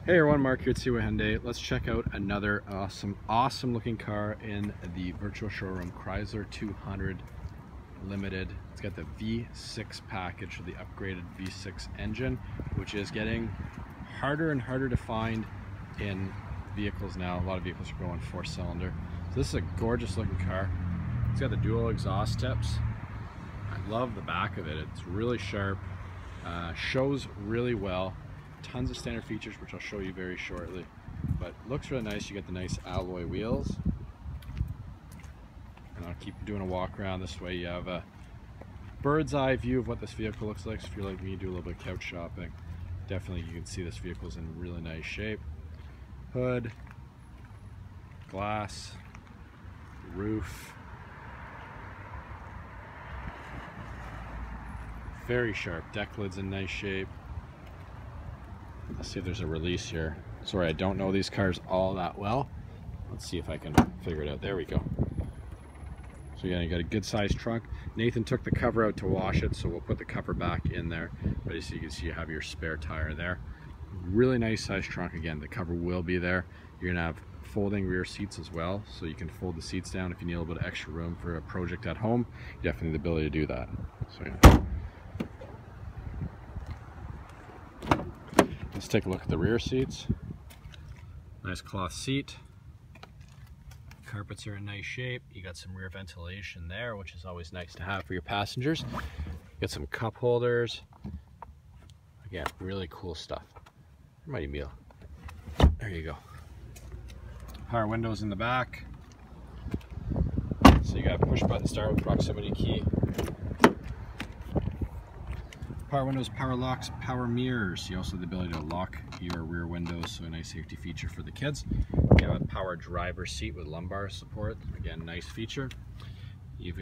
Hey everyone, Mark here at Seaway Hyundai. Let's check out another awesome looking car in the virtual showroom, Chrysler 200 Limited. It's got the V6 package, the upgraded V6 engine, which is getting harder and harder to find in vehicles now. A lot of vehicles are going 4-cylinder. So this is a gorgeous looking car. It's got the dual exhaust tips. I love the back of it. It's really sharp, shows really well. Tons of standard features, which I'll show you very shortly, but looks really nice. You get the nice alloy wheels, and I'll keep doing a walk around this way. You have a bird's eye view of what this vehicle looks like. So if you're like me, you do a little bit of couch shopping, definitely you can see this vehicle's in really nice shape. Hood, glass, roof, very sharp. Deck lid's in nice shape. Let's see if there's a release here. Sorry, I don't know these cars all that well. Let's see if I can figure it out. There we go. So yeah, you got a good sized trunk. Nathan took the cover out to wash it, so we'll put the cover back in there. But as you can see, you have your spare tire there. Really nice sized trunk. Again, the cover will be there. You're gonna have folding rear seats as well, so you can fold the seats down if you need a little bit of extra room for a project at home. You definitely have the ability to do that. So yeah. Let's take a look at the rear seats. Nice cloth seat. Carpets are in nice shape. You got some rear ventilation there, which is always nice to have for your passengers. You got some cup holders. Again, really cool stuff. Mighty meal. There you go. Power windows in the back. So you got a push button start with proximity key. Power windows, power locks, power mirrors. You also have the ability to lock your rear windows, so a nice safety feature for the kids. You have a power driver's seat with lumbar support. Again, nice feature. You've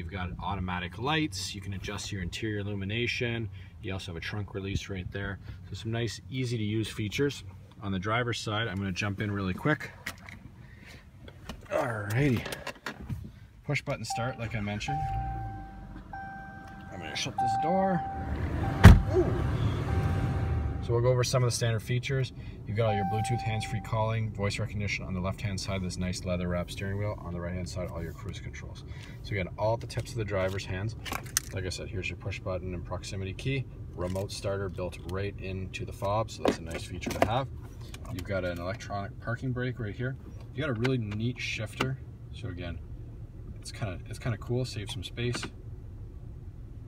got automatic lights. You can adjust your interior illumination. You also have a trunk release right there. So some nice, easy to use features. On the driver's side, I'm going to jump in really quick. Alrighty. Push button start, like I mentioned. I'm going to shut this door. Ooh. So we'll go over some of the standard features. You've got all your Bluetooth hands-free calling, voice recognition on the left-hand side, this nice leather wrap steering wheel. On the right-hand side, all your cruise controls. So you got all at the tips of the driver's hands. Like I said, here's your push button and proximity key. Remote starter built right into the fob, so that's a nice feature to have. You've got an electronic parking brake right here. You got a really neat shifter. So again, it's kind of cool, save some space.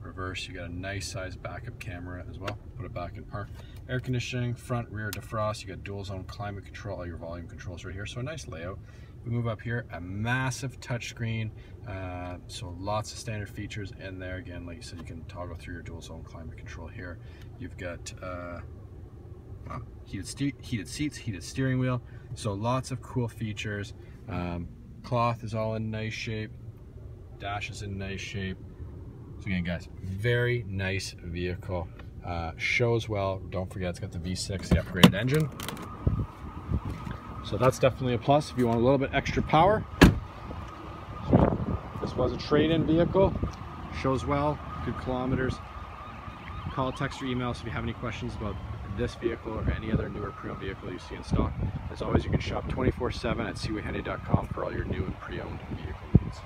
Reverse, you got a nice size backup camera as well. Put it back in park. Air conditioning, front, rear defrost. You got dual zone climate control, all your volume controls right here. So a nice layout. We move up here, a massive touchscreen. So lots of standard features in there. Again, like you said, you can toggle through your dual zone climate control here. You've got heated seats, heated steering wheel. So lots of cool features. Cloth is all in nice shape. Dash is in nice shape. So again, guys, very nice vehicle. Shows well. Don't forget, it's got the V6, the upgraded engine. So that's definitely a plus if you want a little bit extra power. So this was a trade-in vehicle. Shows well, good kilometers. Call, text, or email us if you have any questions about this vehicle or any other newer pre-owned vehicle you see in stock. As always, you can shop 24/7 at seawayhyundai.com for all your new and pre-owned vehicle needs.